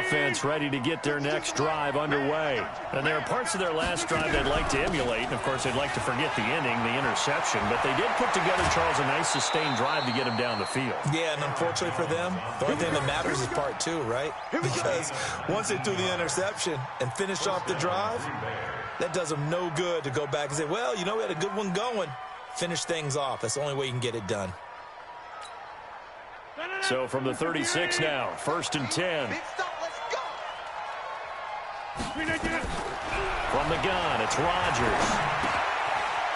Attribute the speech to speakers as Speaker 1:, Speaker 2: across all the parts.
Speaker 1: offense ready to get their next drive underway. And there are parts of their last drive they'd like to emulate. And, of course, they'd like to forget the inning, the interception. But they did put together, Charles, a nice sustained drive to get them down the field.
Speaker 2: Yeah, and unfortunately for them, the only thing that matters is part two, right? Because once they threw the interception and finished off the drive, that does them no good to go back and say, well, you know, we had a good one going. Finish things off. That's the only way you can get it done.
Speaker 1: So from the 36 now, 1st and 10. From the gun, it's Rodgers.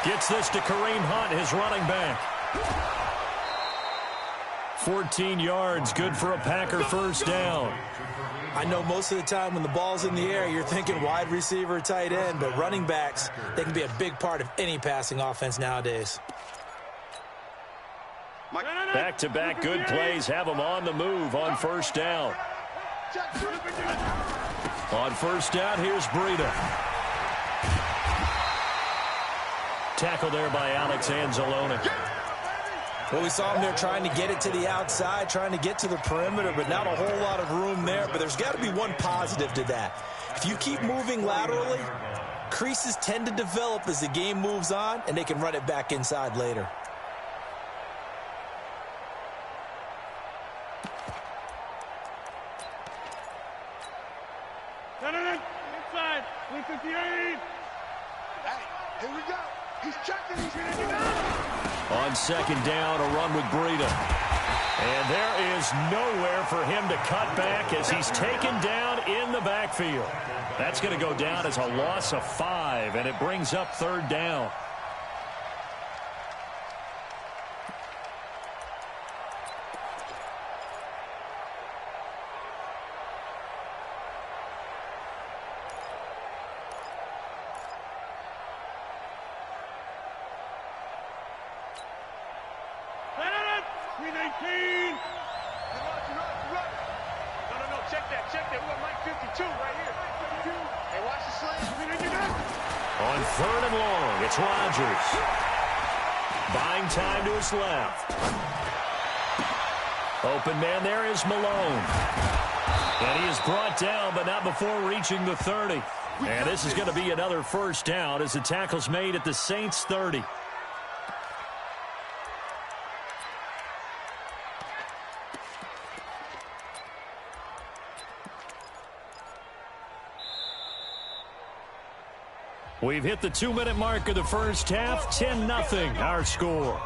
Speaker 1: Gets this to Kareem Hunt, his running back. 14 yards, good for a Packer first down.
Speaker 2: I know most of the time when the ball's in the air, you're thinking wide receiver, tight end, but running backs, they can be a big part of any passing offense nowadays.
Speaker 1: Back-to-back good plays have them on the move on first down. On first down, here's Breida. Tackle there by Alex Anzalone.
Speaker 2: Well, we saw him there trying to get it to the outside, trying to get to the perimeter, but not a whole lot of room there. But there's got to be one positive to that. If you keep moving laterally, creases tend to develop as the game moves on, and they can run it back inside later.
Speaker 3: Inside, 158. Hey, here we go. He's checking. He's going to get out.
Speaker 1: On second down, a run with Breida. And there is nowhere for him to cut back as he's taken down in the backfield. That's going to go down as a loss of 5, and it brings up third down. On third and long, it's Rodgers. Buying time to his left. Open man there is Malone. And he is brought down, but not before reaching the 30. And this is going to be another first down as the tackle's made at the Saints' 30. We've hit the 2-minute mark of the first half. 10-0, our score.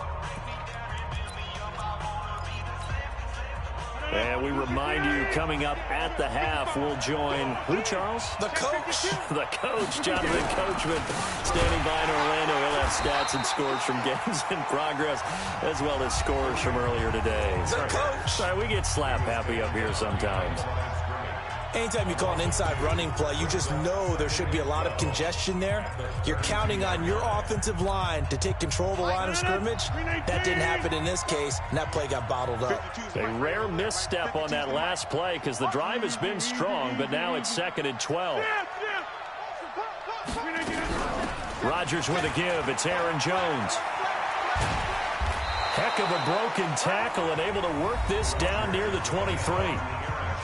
Speaker 1: And we remind you, coming up at the half, we'll join who, Charles?
Speaker 2: The coach.
Speaker 1: The coach, Jonathan Coachman, standing by in Orlando. He'll have stats and scores from games in progress, as well as scores from earlier today.
Speaker 2: The coach.
Speaker 1: Sorry, we get slap happy up here sometimes.
Speaker 2: Anytime you call an inside running play, you just know there should be a lot of congestion there. You're counting on your offensive line to take control of the line of scrimmage. That didn't happen in this case, and that play got bottled up.
Speaker 1: A rare misstep on that last play because the drive has been strong, but now it's 2nd and 12. Rodgers with a give. It's Aaron Jones. Heck of a broken tackle and able to work this down near the 23.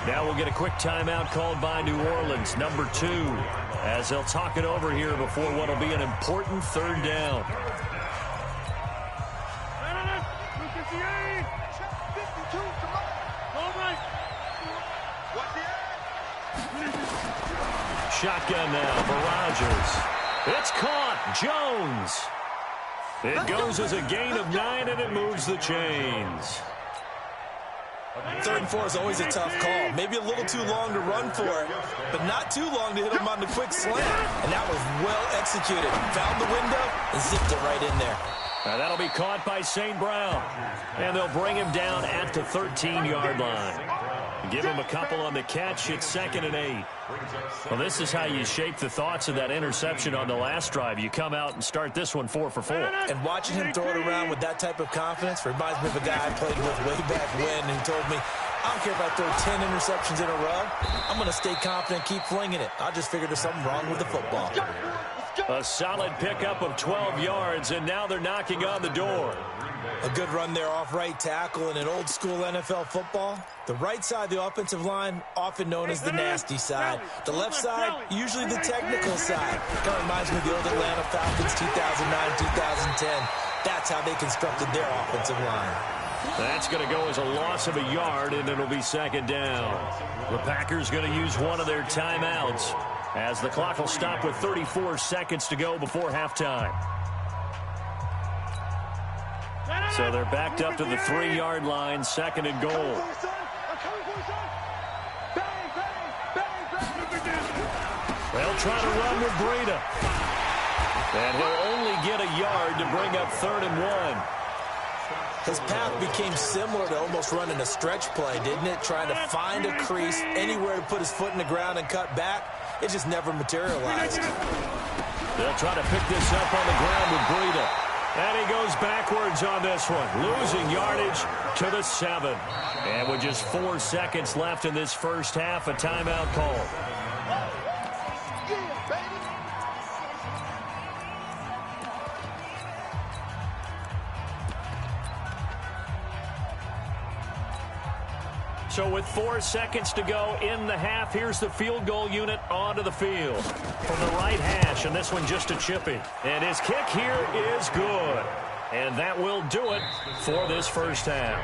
Speaker 1: Now we'll get a quick timeout called by New Orleans, number 2, as they'll talk it over here before what will be an important third down. Shotgun now for Rodgers. It's caught. Jones. It goes as a gain of 9, and it moves the chains.
Speaker 2: 3rd and 4 is always a tough call. Maybe a little too long to run for it, but not too long to hit him on the quick slant. And that was well executed. Found the window and zipped it right in there.
Speaker 1: Now that'll be caught by St. Brown. And they'll bring him down at the 13-yard line. Give him a couple on the catch. It's 2nd and 8. Well, this is how you shape the thoughts of that interception on the last drive. You come out and start this one 4 for 4.
Speaker 2: And watching him throw it around with that type of confidence reminds me of a guy I played with way back when who told me, I don't care if I throw 10 interceptions in a row. I'm going to stay confident, keep flinging it. I just figured there's something wrong with the football.
Speaker 1: A solid pickup of 12 yards, and now they're knocking on the door.
Speaker 2: A good run there off right tackle in an old-school NFL football. The right side of the offensive line, often known as the nasty side. The left side, usually the technical side. Kind of reminds me of the old Atlanta Falcons 2009-2010. That's how they constructed their offensive line.
Speaker 1: That's going to go as a loss of a yard, and it'll be second down. The Packers going to use one of their timeouts as the clock will stop with 34 seconds to go before halftime. So they're backed up to the 3-yard line, second and goal. They'll try to run with Breida. And he'll only get a yard to bring up 3rd and 1.
Speaker 2: His path became similar to almost running a stretch play, didn't it? Trying to find a crease, anywhere to put his foot in the ground and cut back. It just never materialized.
Speaker 1: They'll try to pick this up on the ground with Breida. And he goes backwards on this one, losing yardage to the 7. And with just 4 seconds left in this first half, a timeout call. So with 4 seconds to go in the half, here's the field goal unit onto the field from the right hash, and this one just a chippy. And his kick here is good. And that will do it for this first half.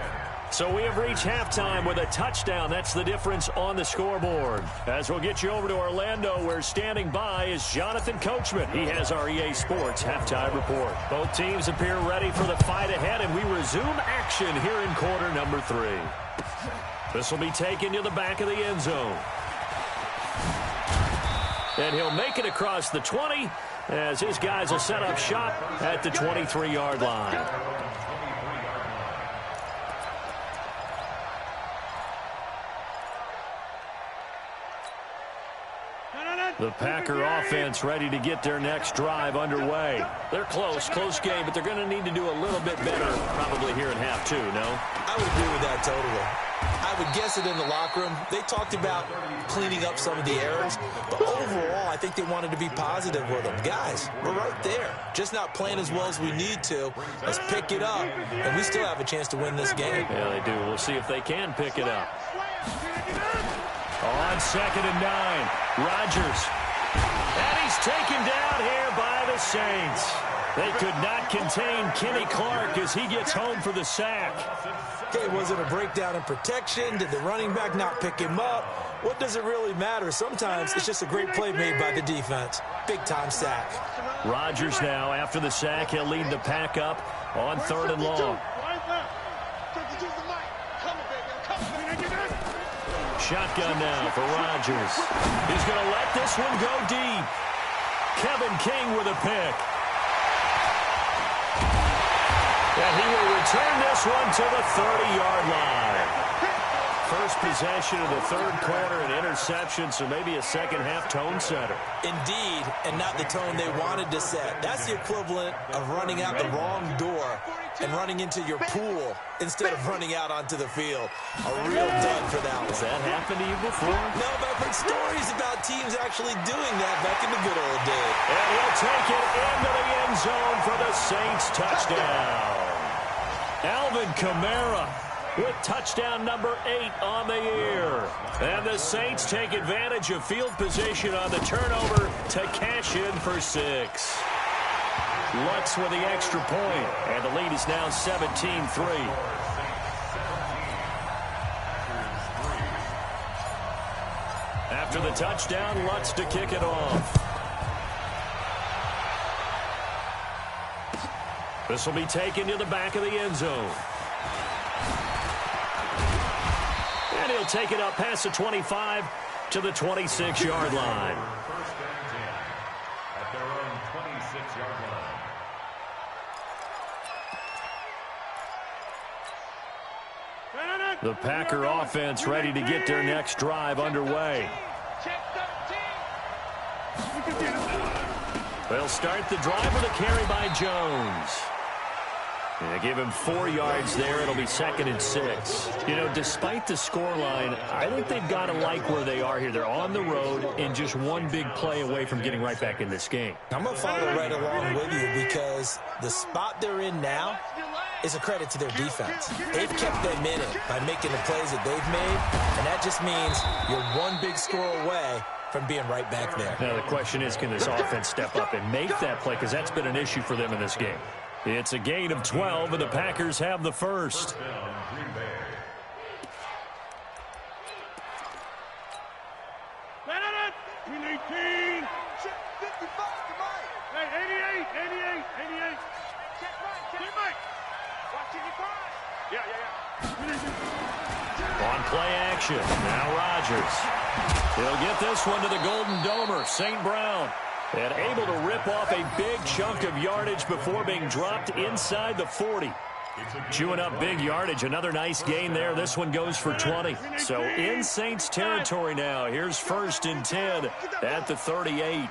Speaker 1: So we have reached halftime with a touchdown. That's the difference on the scoreboard. As we'll get you over to Orlando, where standing by is Jonathan Coachman. He has our EA Sports halftime report. Both teams appear ready for the fight ahead, and we resume action here in quarter number 3. This will be taken to the back of the end zone. And he'll make it across the 20 as his guys will set up shop at the 23-yard line. The Packer offense ready to get their next drive underway. They're close game, but they're going to need to do a little bit better probably here in half 2, no?
Speaker 2: I would agree with that totally. I would guess it in the locker room. They talked about cleaning up some of the errors, but overall, I think they wanted to be positive with them. Guys, we're right there. Just not playing as well as we need to. Let's pick it up, and we still have a chance to win this game.
Speaker 1: Yeah, they do. We'll see if they can pick it up. On 2nd and 9, Rodgers. And he's taken down here by the Saints. They could not contain Kenny Clark as he gets home for the sack.
Speaker 2: Okay, was it a breakdown in protection? Did the running back not pick him up? What does it really matter? Sometimes it's just a great play made by the defense. Big-time sack.
Speaker 1: Rodgers now, after the sack, he'll lead the pack up on 3rd and long. Shotgun now for Rodgers. He's going to let this one go deep. Kevin King with a pick. And he will return this one to the 30-yard line. First possession of the 3rd quarter, an interception, so maybe a second-half tone setter.
Speaker 2: Indeed, and not the tone they wanted to set. That's the equivalent of running out the wrong door and running into your pool instead of running out onto the field. A real dud for that one.
Speaker 1: Has that happened to you before?
Speaker 2: No, but I've heard stories about teams actually doing that back in the good old days.
Speaker 1: And he'll take it into the end zone for the Saints touchdown. Alvin Kamara with touchdown number 8 on the year. And the Saints take advantage of field position on the turnover to cash in for 6. Lutz with the extra point, and the lead is now 17-3. After the touchdown, Lutz to kick it off. This will be taken to the back of the end zone. And he'll take it up past the 25 to the 26-yard line.
Speaker 4: At their own 26-yard line.
Speaker 1: The Packer offense ready to get their next drive underway. They'll start the drive with a carry by Jones. And they give him 4 yards there. It'll be 2nd and 6. You know, despite the scoreline, I think they've got to like where they are here. They're on the road and just one big play away from getting right back in this game.
Speaker 2: I'm going to follow right along with you because the spot they're in now, is a credit to their defense. They've kept them in it by making the plays that they've made, and that just means you're one big score away from being right back there.
Speaker 1: Now the question is, can this offense step up and make that play? Because that's been an issue for them in this game. It's a gain of 12, and the Packers have the first. On play action, now Rodgers. He'll get this one to the Golden Domer, St. Brown. And able to rip off a big chunk of yardage before being dropped inside the 40. Chewing up big yardage, another nice gain there. This one goes for 20. So in Saints territory now. Here's 1st and 10 at the 38.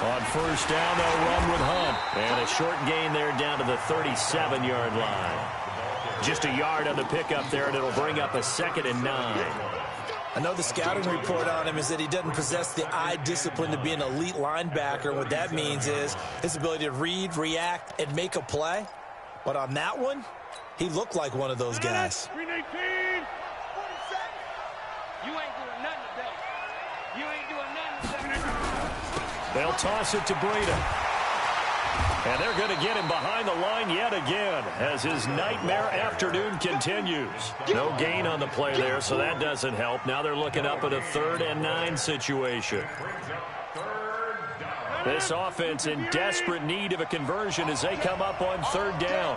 Speaker 1: On first down, they'll run with Hunt. And a short gain there down to the 37-yard line. Just a yard on the pickup there, and it'll bring up a 2nd and 9.
Speaker 2: I know the scouting report on him is that he doesn't possess the eye discipline to be an elite linebacker. What that means is his ability to read, react, and make a play. But on that one, he looked like one of those guys.
Speaker 3: You ain't doing nothing today. You ain't doing nothing today.
Speaker 1: They'll toss it to Breida. And they're going to get him behind the line yet again as his nightmare afternoon continues. No gain on the play there, so that doesn't help. Now they're looking up at a 3rd and 9 situation. This offense in desperate need of a conversion as they come up on 3rd down.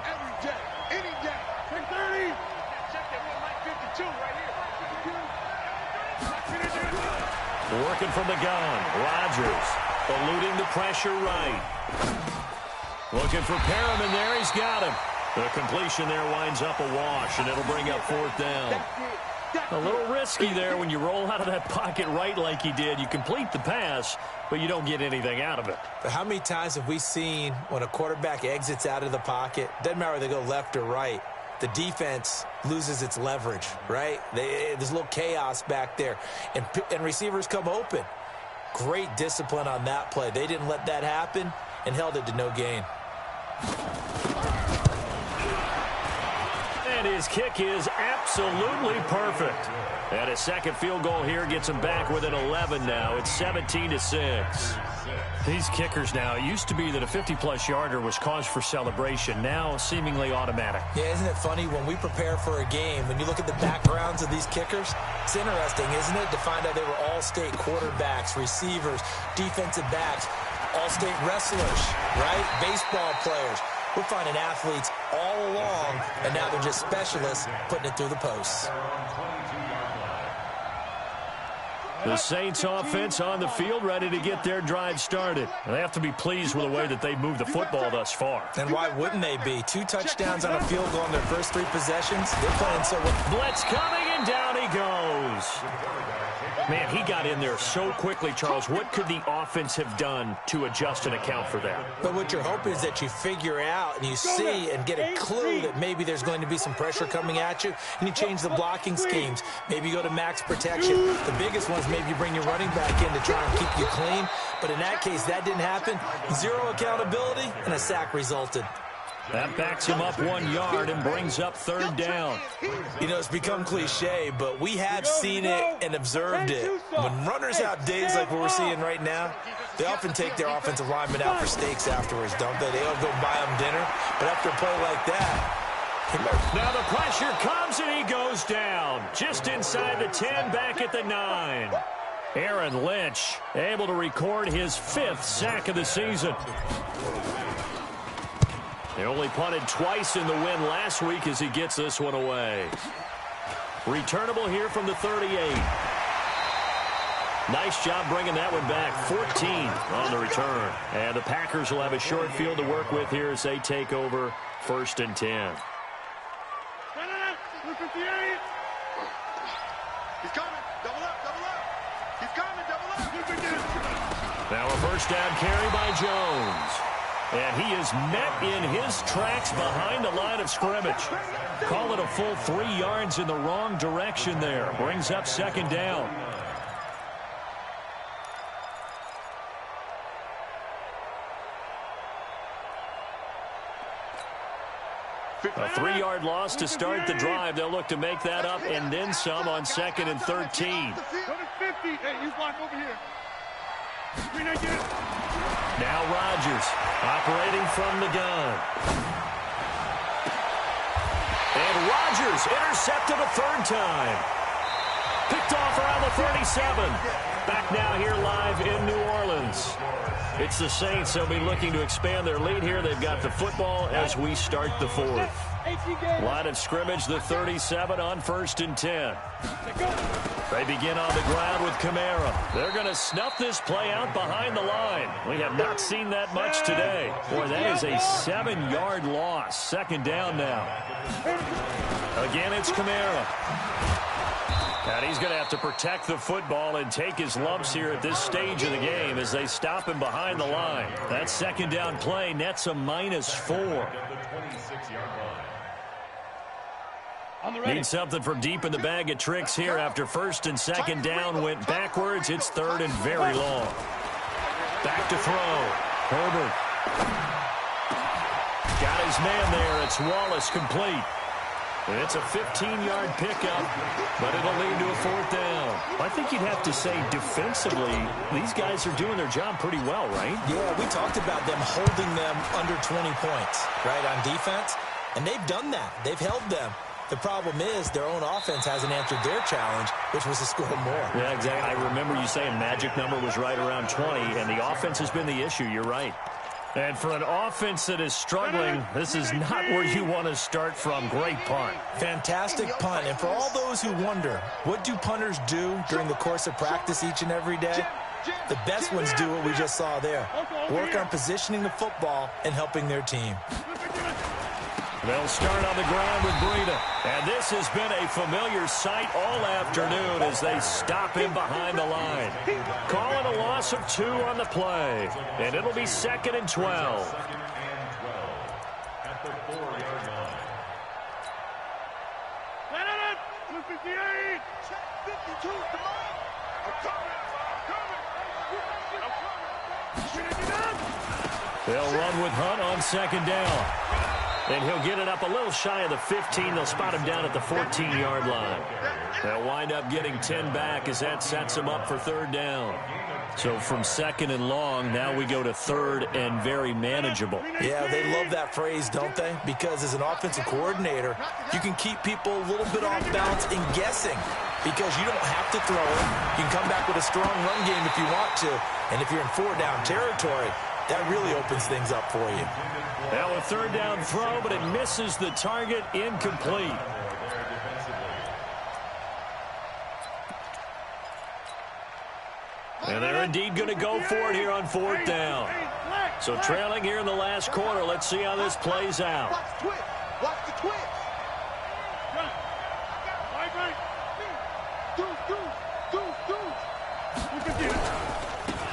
Speaker 1: Working from the gun, Rodgers eluding the pressure right. Looking for Perriman there. He's got him. The completion there winds up a wash, and it'll bring up 4th down. A little risky there when you roll out of that pocket right like he did. You complete the pass, but you don't get anything out of it.
Speaker 2: But how many times have we seen when a quarterback exits out of the pocket, doesn't matter whether they go left or right, the defense loses its leverage, right? There's a little chaos back there, and receivers come open. Great discipline on that play. They didn't let that happen and held it to no gain.
Speaker 1: And his kick is absolutely perfect. And a second field goal here gets him back within 11 now. It's 17-6. These kickers now, it used to be that a 50-plus yarder was cause for celebration. Now seemingly automatic.
Speaker 2: Yeah, isn't it funny when we prepare for a game, when you look at the backgrounds of these kickers, it's interesting, isn't it, to find out they were all-state quarterbacks, receivers, defensive backs, all-state wrestlers, right? Baseball players. We're finding athletes all along, and now they're just specialists putting it through the posts.
Speaker 1: The Saints offense on the field ready to get their drive started. They have to be pleased with the way that they've moved the football thus far.
Speaker 2: And why wouldn't they be? 2 touchdowns on a field goal in their first 3 possessions. They're playing so well.
Speaker 1: Blitz coming, and down he goes. Man, he got in there so quickly, Charles. What could the offense have done to adjust and account for that?
Speaker 2: But what you're hoping is that you figure out and you see and get a clue that maybe there's going to be some pressure coming at you, and you change the blocking schemes. Maybe you go to max protection. The biggest one is maybe you bring your running back in to try and keep you clean. But in that case, that didn't happen. 0 accountability, and a sack resulted.
Speaker 1: That backs him up 1 yard and brings up 3rd down.
Speaker 2: You know, it's become cliche, but we have seen it and observed it. When runners have days like what we're seeing right now, they often take their offensive linemen out for steaks afterwards, don't they? They all go buy them dinner. But after a play like that,
Speaker 1: now the pressure comes and he goes down. Just inside the 10, back at the 9. Aaron Lynch able to record his 5th sack of the season. They only punted twice in the win last week as he gets this one away. Returnable here from the 38. Nice job bringing that one back. 14 on the return. And the Packers will have a short field to work with here as they take over 1st and 10.
Speaker 3: He's coming. Double up, double up. He's coming, double up.
Speaker 1: Now a first down carry by Jones. And he is met in his tracks behind the line of scrimmage. Call it a full 3 yards in the wrong direction there. Brings up 2nd down. A 3-yard loss to start the drive. They'll look to make that up and then some on 2nd and 13.
Speaker 3: Go to 50. Hey, you block over here.
Speaker 1: Now Rodgers operating from the gun. And Rodgers intercepted a 3rd time. Picked off around the 37. Back now here live in New Orleans. It's the Saints. They'll be looking to expand their lead here. They've got the football as we start the 4th. Line of scrimmage, the 37 on 1st and 10. They begin on the ground with Kamara. They're going to snuff this play out behind the line. We have not seen that much today. Boy, that is a 7-yard loss. 2nd down now. Again, it's Kamara. And he's going to have to protect the football and take his lumps here at this stage of the game as they stop him behind the line. That 2nd down play nets a -4. Need something from deep in the bag of tricks here after 1st and 2nd down went backwards. It's 3rd and very long. Back to throw. Herbert. Got his man there. It's Wallace complete. And it's a 15-yard pickup, but it'll lead to a 4th down. I think you'd have to say defensively, these guys are doing their job pretty well, right?
Speaker 2: Yeah, we talked about them holding them under 20 points, right, on defense. And they've done that. They've held them. The problem is their own offense hasn't answered their challenge, which was to score more.
Speaker 1: Yeah, exactly. I remember you saying magic number was right around 20, and the offense has been the issue. You're right. And for an offense that is struggling, this is not where you want to start from. Great punt.
Speaker 2: Fantastic punt. And for all those who wonder, what do punters do during the course of practice each and every day? The best ones do what we just saw there. Work on positioning the football and helping their team.
Speaker 1: They'll start on the ground with Breida. And this has been a familiar sight all afternoon as they stop him behind the line. Calling a loss of 2 on the play. And it'll be 2nd and 12.
Speaker 3: At the 4-yard line. Let it in! 258! 52, come on! I'm coming!
Speaker 1: They'll run with Hunt on 2nd down. And he'll get it up a little shy of the 15. They'll spot him down at the 14-yard line. They'll wind up getting 10 back as that sets him up for 3rd down. So from 2nd and long, now we go to 3rd and very manageable.
Speaker 2: Yeah, they love that phrase, don't they? Because as an offensive coordinator, you can keep people a little bit off balance and guessing because you don't have to throw it. You can come back with a strong run game if you want to. And if you're in 4-down territory, that really opens things up for you.
Speaker 1: Now a 3rd down throw, but it misses the target, incomplete. And they're indeed going to go for it here on 4th down. So trailing here in the last quarter, let's see how this plays out.
Speaker 3: Watch the twist.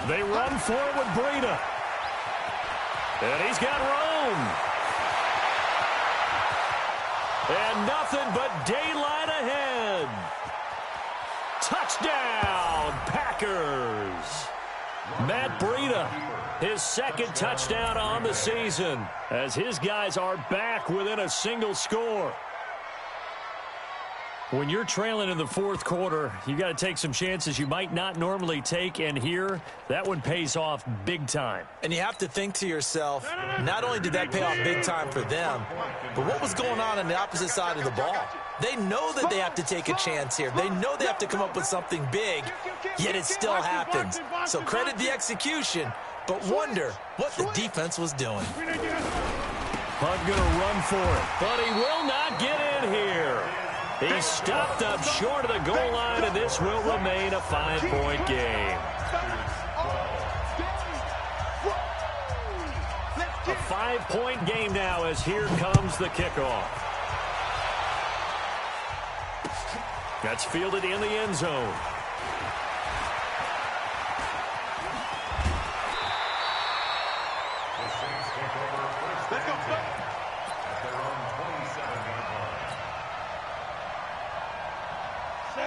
Speaker 1: They run for it with Breida. And he's got room. And nothing but daylight ahead. Touchdown, Packers. Matt Breida, his 2nd touchdown on the season, as his guys are back within a single score. When you're trailing in the 4th quarter, you got to take some chances you might not normally take, and here, that one pays off big time.
Speaker 2: And you have to think to yourself, not only did that pay off big time for them, but what was going on the opposite side of the ball? They know that they have to take a chance here. They know they have to come up with something big, yet it still happens. So credit the execution, but wonder what the defense was doing.
Speaker 1: Hunt going to run for it, but he will not get in here. He's stopped up short of the goal line, and this will remain a 5-point game. A 5-point game now as here comes the kickoff. That's fielded in the end zone.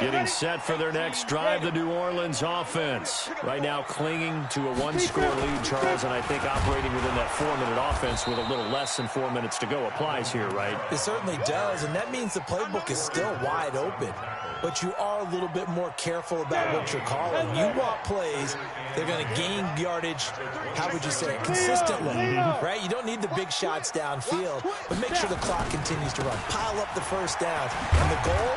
Speaker 1: Getting set for their next drive, the New Orleans offense. Right now clinging to a one-score lead, Charles, and I think operating within that 4-minute offense with a little less than 4 minutes to go applies here, right?
Speaker 2: It certainly does, and that means the playbook is still wide open. But you are a little bit more careful about what you're calling. You want plays, they're going to gain yardage, how would you say it, consistently, right? You don't need the big shots downfield, but make sure the clock continues to run. Pile up the first downs. And the goal,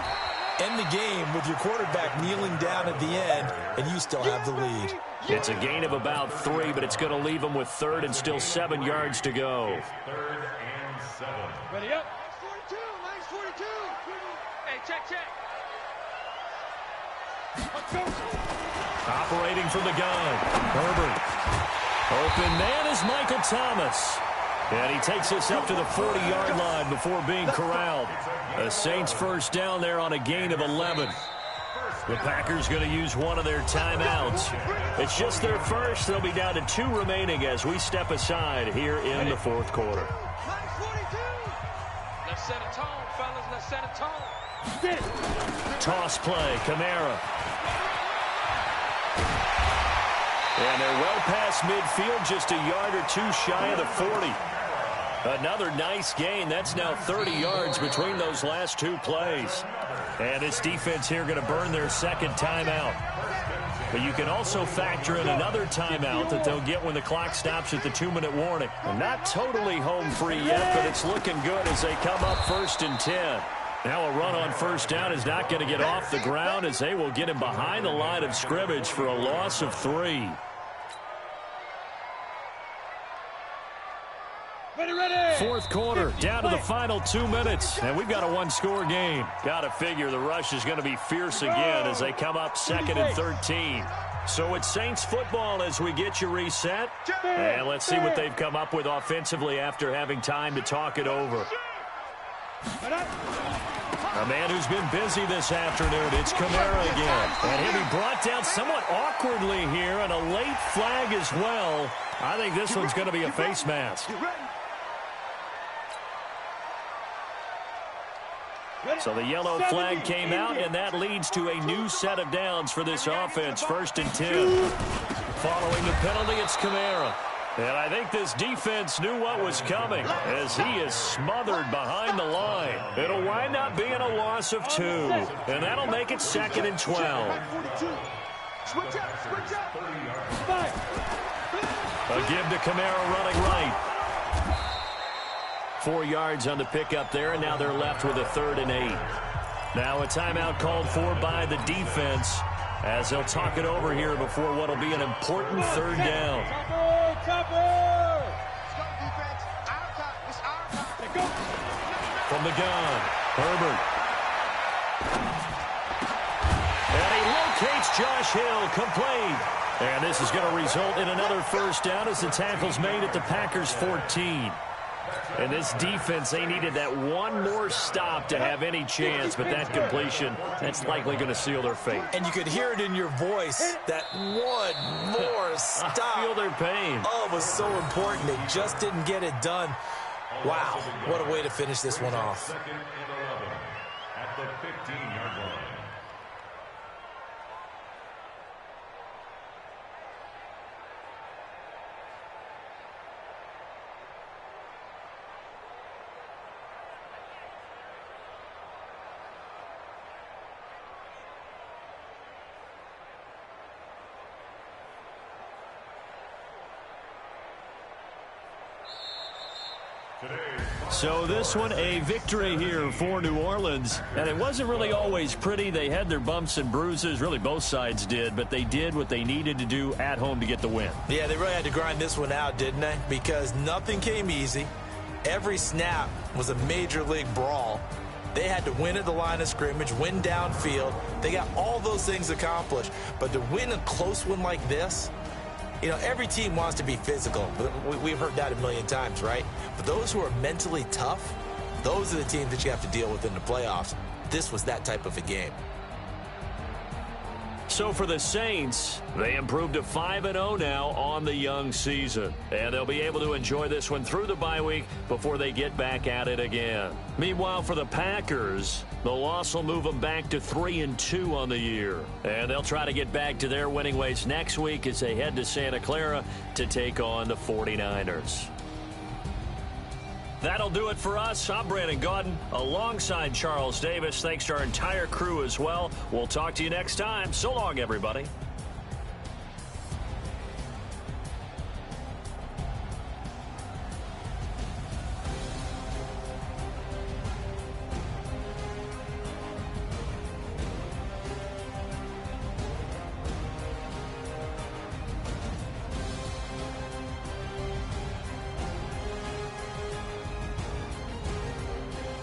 Speaker 2: end the game with your quarterback kneeling down at the end, and you still have the lead.
Speaker 1: It's a gain of about 3, but it's going to leave them with 3rd and still 7 yards to go.
Speaker 4: 3rd and 7.
Speaker 3: Ready up. Nice 42. Nice 42. Hey, check.
Speaker 1: Operating from the gun. Herbert. Open man is Michael Thomas. And he takes us up to the 40-yard line before being corralled. The Saints first down there on a gain of 11. The Packers going to use one of their timeouts. It's just their first. They'll be down to 2 remaining as we step aside here in the 4th quarter.
Speaker 3: Let's set a tone, fellas. Let's set a tone.
Speaker 1: Toss play, Kamara. And they're well past midfield, just a yard or 2 shy of the 40. Another nice gain. That's now 30 yards between those last 2 plays. And this defense here going to burn their 2nd timeout. But you can also factor in another timeout that they'll get when the clock stops at the 2-minute warning. And not totally home free yet, but it's looking good as they come up 1st and 10. Now a run on first down is not going to get off the ground as they will get him behind the line of scrimmage for a loss of 3. Fourth quarter, down to the final 2 minutes, and we've got a 1-score game. Got to figure the rush is going to be fierce again as they come up 2nd and 13. So it's Saints football as we get you reset, and let's see what they've come up with offensively after having time to talk it over. A man who's been busy this afternoon, it's Kamara again. And he'll be brought down somewhat awkwardly here, and a late flag as well. I think this one's going to be a face mask. So the yellow flag came out, and that leads to a new set of downs for this offense. 1st and 10. Following the penalty, it's Kamara. And I think this defense knew what was coming as he is smothered behind the line. It'll wind up being a loss of 2, and that'll make it 2nd and 12. A give to Kamara running right. 4 yards on the pickup there, and now they're left with a 3rd and 8. Now a timeout called for by the defense as they'll talk it over here before what will be an important 3rd down. From the gun, Herbert. And he locates Josh Hill, complete. And this is going to result in another first down as the tackle's made at the Packers' 14. And this defense, they needed that one more stop to have any chance, but that completion, that's likely going to seal their fate.
Speaker 2: And you could hear it in your voice, that one more stop.
Speaker 1: I feel their pain.
Speaker 2: Oh, it was so important. They just didn't get it done. Wow, what a way to finish this one off.
Speaker 4: 2nd and 11 at the 15-yard line.
Speaker 1: So this one, a victory here for New Orleans. And it wasn't really always pretty. They had their bumps and bruises. Really, both sides did. But they did what they needed to do at home to get the win.
Speaker 2: Yeah, they really had to grind this one out, didn't they? Because nothing came easy. Every snap was a major league brawl. They had to win at the line of scrimmage, win downfield. They got all those things accomplished. But to win a close one like this, you know, every team wants to be physical. We've heard that a million times, right? But those who are mentally tough, those are the teams that you have to deal with in the playoffs. This was that type of a game.
Speaker 1: So for the Saints, they improved to 5-0 now on the young season. And they'll be able to enjoy this one through the bye week before they get back at it again. Meanwhile, for the Packers, the loss will move them back to 3-2 on the year. And they'll try to get back to their winning ways next week as they head to Santa Clara to take on the 49ers. That'll do it for us. I'm Brandon Gaudin alongside Charles Davis. Thanks to our entire crew as well. We'll talk to you next time. So long, everybody.